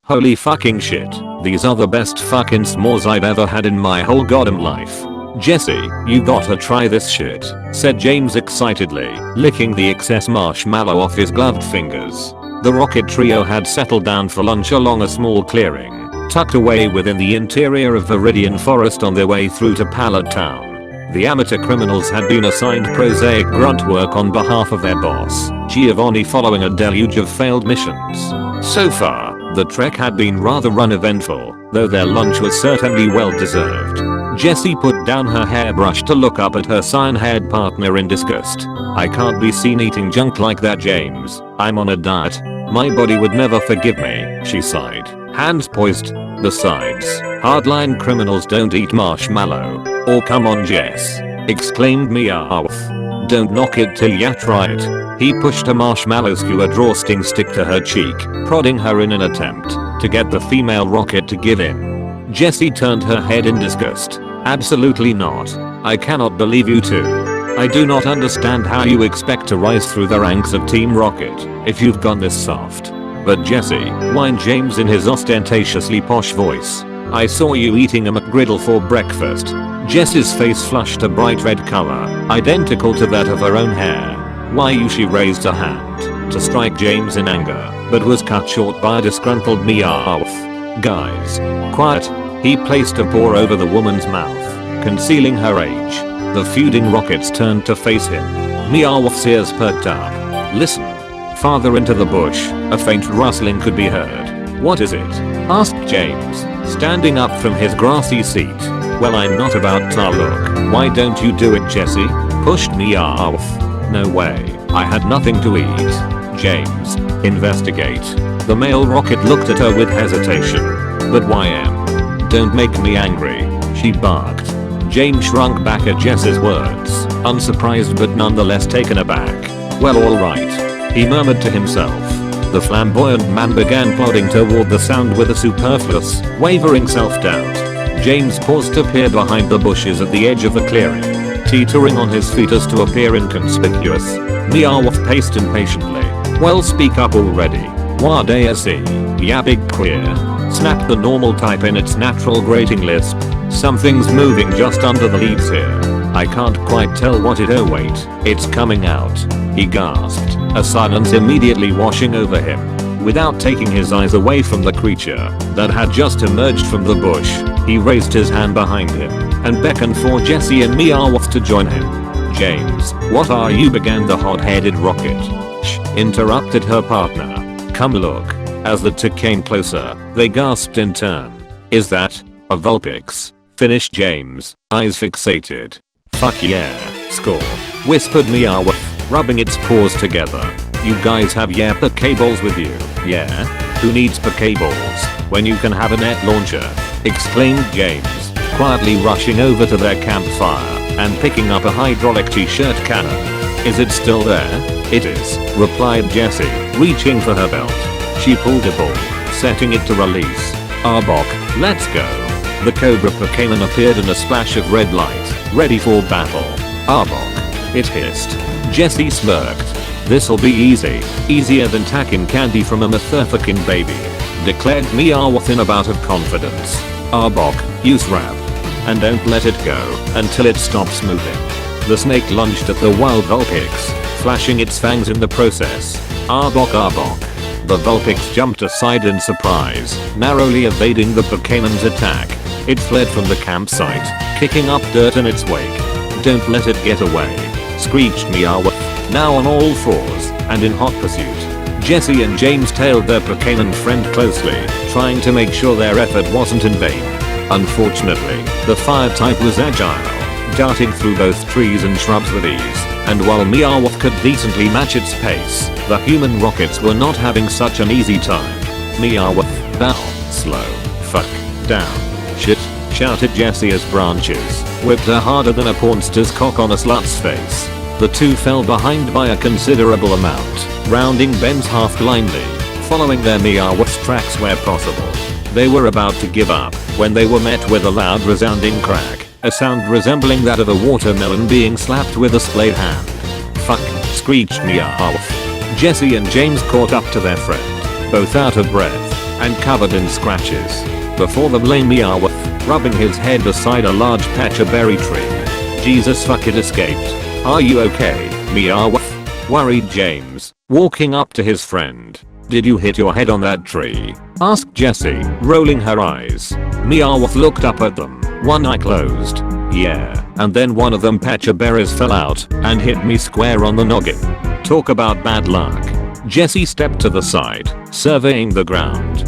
Holy fucking shit. These are the best fucking s'mores I've ever had in my whole goddamn life. Jesse, you gotta try this shit, said James excitedly, licking the excess marshmallow off his gloved fingers. The rocket trio had settled down for lunch along a small clearing, tucked away within the interior of Viridian Forest on their way through to Pallet Town. The amateur criminals had been assigned prosaic grunt work on behalf of their boss, Giovanni, following a deluge of failed missions. So far, the trek had been rather uneventful, though their lunch was certainly well deserved. Jessie put down her hairbrush to look up at her cyan-haired partner in disgust. I can't be seen eating junk like that, James. I'm on a diet. My body would never forgive me, she sighed, hands poised. Besides, hardline criminals don't eat marshmallow. Oh come on Jess, exclaimed Meowth. Don't knock it till ya try it. He pushed a marshmallow skewer drawsting stick to her cheek, prodding her in an attempt to get the female rocket to give in. Jessie turned her head in disgust. Absolutely not. I cannot believe you two. I do not understand how you expect to rise through the ranks of Team Rocket if you've gone this soft. But Jesse, whined James in his ostentatiously posh voice. I saw you eating a McGriddle for breakfast. Jess's face flushed a bright red color, identical to that of her own hair. Why she raised a hand to strike James in anger, but was cut short by a disgruntled Meowth. Guys, quiet. He placed a paw over the woman's mouth, concealing her age. The feuding rockets turned to face him. Meowth's ears perked up. Listen. Farther into the bush, a faint rustling could be heard. What is it? Asked James, standing up from his grassy seat. Well, I'm not about to look. Why don't you do it, Jesse? Pushed Meowth. No way. I had nothing to eat. James, investigate. The male rocket looked at her with hesitation. But why don't make me angry, she barked. James shrunk back at Jess's words, unsurprised but nonetheless taken aback. Well, alright, he murmured to himself. The flamboyant man began plodding toward the sound with a superfluous, wavering self-doubt. James paused to peer behind the bushes at the edge of the clearing, teetering on his feet as to appear inconspicuous. Meowth paced impatiently. Well, speak up already. What see? Ya big queer. Snapped the normal type in its natural grating lisp. Something's moving just under the leaves here. I can't quite tell what it. Oh wait, it's coming out. He gasped, a silence immediately washing over him. Without taking his eyes away from the creature that had just emerged from the bush, he raised his hand behind him and beckoned for Jesse and Meowth to join him. James, what are you? Began the hot-headed rocket. Shh, interrupted her partner. Come look. As the two came closer, they gasped in turn. Is that a Vulpix? Finished James, eyes fixated. Fuck yeah, score, whispered Meowth, rubbing its paws together. You guys have Pokeballs with you, yeah? Who needs Pokeballs when you can have a net launcher? Exclaimed James, quietly rushing over to their campfire and picking up a hydraulic t-shirt cannon. Is it still there? It is, replied Jessie, reaching for her belt. She pulled a ball, setting it to release. Arbok, let's go. The Cobra Pokemon appeared in a splash of red light, ready for battle. Arbok. It hissed. Jessie smirked. This'll be easy. Easier than tacking candy from a motherfucking baby. Declared Meowth in a bout of confidence. Arbok, use wrap. And don't let it go until it stops moving. The snake lunged at the wild Vulpix, flashing its fangs in the process. Arbok, Arbok. The Vulpix jumped aside in surprise, narrowly evading the Pokemon's attack. It fled from the campsite, kicking up dirt in its wake. Don't let it get away, screeched Meowth, now on all fours and in hot pursuit. Jesse and James tailed their Pokemon friend closely, trying to make sure their effort wasn't in vain. Unfortunately, the fire type was agile, darting through both trees and shrubs with ease. And while Meowth could decently match its pace, the human rockets were not having such an easy time. Meowth, bow, slow, fuck, down, shit, shouted Jessie as branches whipped her harder than a pornster's cock on a slut's face. The two fell behind by a considerable amount, rounding bends half blindly, following their Meowth's tracks where possible. They were about to give up when they were met with a loud resounding crack. A sound resembling that of a watermelon being slapped with a splayed hand. Fuck, screeched Meowth. Jesse and James caught up to their friend, both out of breath. and covered in scratches. Before the blame Meowth, rubbing his head beside a large patch of berry tree. Jesus fuck, it escaped. Are you okay, Meowth? Worried James, walking up to his friend. Did you hit your head on that tree? Asked Jessie, rolling her eyes. Meowth looked up at them, one eye closed. Yeah, and then one of them patch of berries fell out and hit me square on the noggin. Talk about bad luck. Jessie stepped to the side, surveying the ground.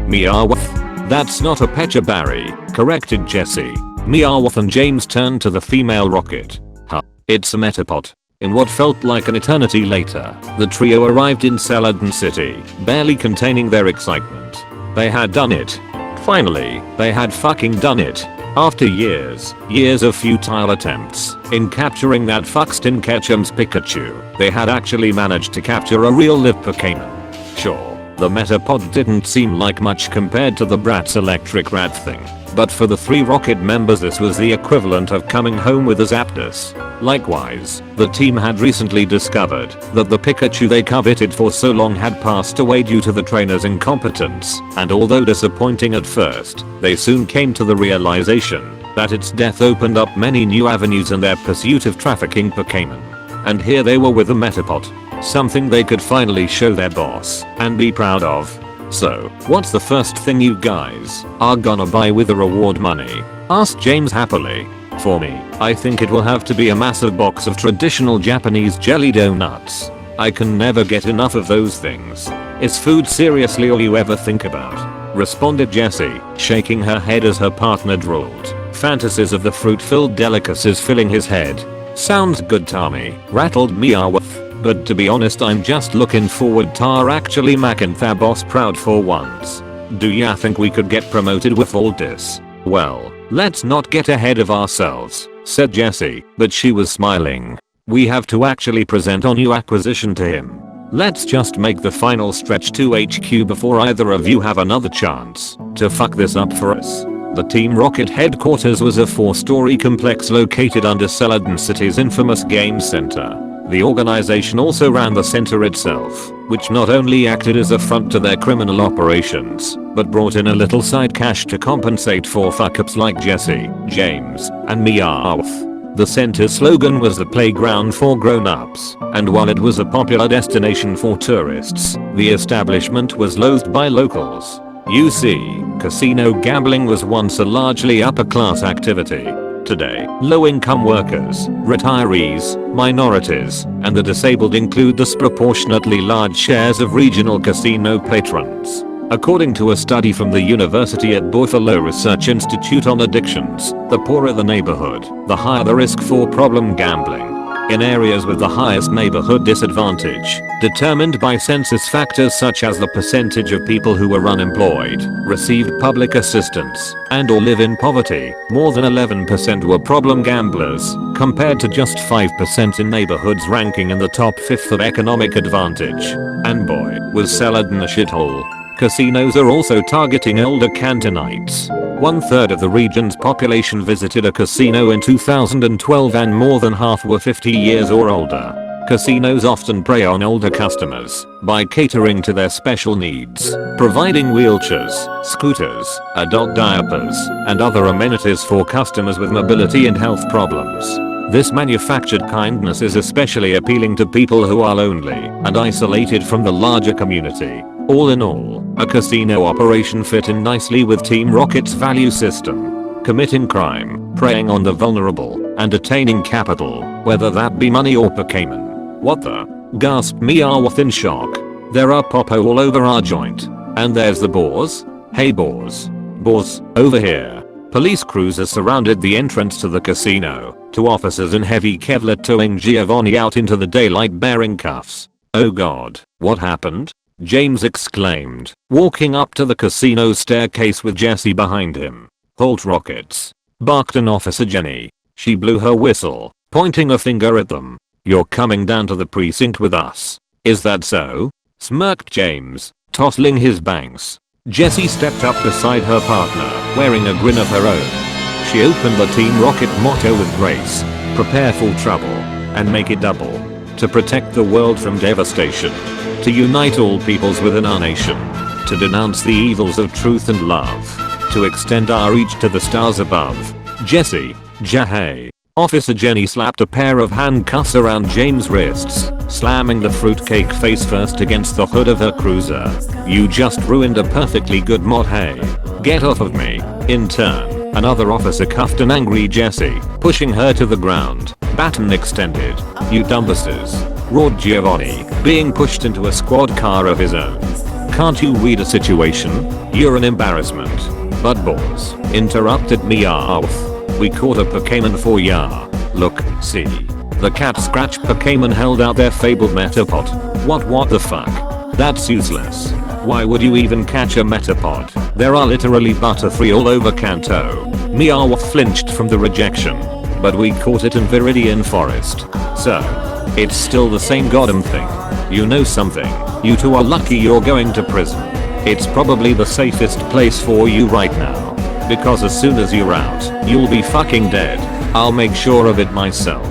Meowth. That's not a patch of berry, corrected Jessie. Meowth and James turned to the female rocket. Huh, it's a Metapod. In what felt like an eternity later, the trio arrived in Saladin City, barely containing their excitement. They had done it. Finally, they had fucking done it. After years of futile attempts in capturing that Fuckstin Ketchum's Pikachu, they had actually managed to capture a real live Pokémon. Sure, the Metapod didn't seem like much compared to the Brat's electric rat thing, but for the 3 rocket members this was the equivalent of coming home with a Zapdos. Likewise, the team had recently discovered that the Pikachu they coveted for so long had passed away due to the trainer's incompetence, and although disappointing at first, they soon came to the realization that its death opened up many new avenues in their pursuit of trafficking Pokémon. And here they were with a Metapod, something they could finally show their boss and be proud of. So, what's the first thing you guys are gonna buy with the reward money? Asked James happily. For me, I think it will have to be a massive box of traditional Japanese jelly donuts. I can never get enough of those things. Is food seriously all you ever think about? Responded Jessie, shaking her head as her partner drooled. Fantasies of the fruit-filled delicacies filling his head. Sounds good, Tommy, rattled Meowth. But to be honest, I'm just looking forward to actually making their boss proud for once. Do ya think we could get promoted with all this? Well, let's not get ahead of ourselves, said Jessie, but she was smiling. We have to actually present our new acquisition to him. Let's just make the final stretch to HQ before either of you have another chance to fuck this up for us. The Team Rocket headquarters was a 4-story complex located under Saladin City's infamous Game Center. The organization also ran the center itself, which not only acted as a front to their criminal operations, but brought in a little side cash to compensate for fuck-ups like Jessie, James, and Meowth. The center's slogan was the playground for grown-ups, and while it was a popular destination for tourists, the establishment was loathed by locals. You see, casino gambling was once a largely upper-class activity. Today, low-income workers, retirees, minorities, and the disabled include disproportionately large shares of regional casino patrons. According to a study from the University at Buffalo Research Institute on Addictions, the poorer the neighborhood, the higher the risk for problem gambling. In areas with the highest neighborhood disadvantage, determined by census factors such as the percentage of people who were unemployed, received public assistance, and or live in poverty, more than 11% were problem gamblers, compared to just 5% in neighborhoods ranking in the top 5th of economic advantage. And boy, was Saladin a shithole. Casinos are also targeting older Cantonites. 1/3 of the region's population visited a casino in 2012 and more than half were 50 years or older. Casinos often prey on older customers by catering to their special needs, providing wheelchairs, scooters, adult diapers, and other amenities for customers with mobility and health problems. This manufactured kindness is especially appealing to people who are lonely and isolated from the larger community. All in all, a casino operation fit in nicely with Team Rocket's value system. Committing crime, preying on the vulnerable, and attaining capital, whether that be money or Pokémon. What the? Gasped Meowth in shock. There are popo all over our joint. And there's the boars? Hey boars. Boars, over here. Police cruisers surrounded the entrance to the casino, 2 officers in heavy Kevlar towing Giovanni out into the daylight bearing cuffs. Oh god, what happened? James exclaimed, walking up to the casino staircase with Jessie behind him. Halt rockets, barked an officer Jenny. She blew her whistle, pointing a finger at them. You're coming down to the precinct with us. Is that so? Smirked James, tousling his bangs. Jessie stepped up beside her partner, wearing a grin of her own. She opened the Team Rocket motto with grace. Prepare for trouble, and make it double. To protect the world from devastation. To unite all peoples within our nation. to denounce the evils of truth and love, to extend our reach to the stars above. Jesse, Jahay. Officer Jenny slapped a pair of handcuffs around James' wrists, slamming the fruitcake face first against the hood of her cruiser. You just ruined a perfectly good mod, hey. Get off of me. In turn, another officer cuffed an angry Jessie, pushing her to the ground, baton extended. You dumbasses, roared Giovanni, being pushed into a squad car of his own. Can't you read a situation? You're an embarrassment. But boss, interrupted me off. We caught a Pokémon for ya. Look, see. The cat scratch Pokémon held out their fabled Metapod. What the fuck? That's useless. Why would you even catch a Metapod? There are literally Butterfree all over Kanto. Meowth flinched from the rejection. But we caught it in Viridian Forest. So, it's still the same goddamn thing. You know something? You two are lucky you're going to prison. It's probably the safest place for you right now. Because as soon as you're out, you'll be fucking dead. I'll make sure of it myself.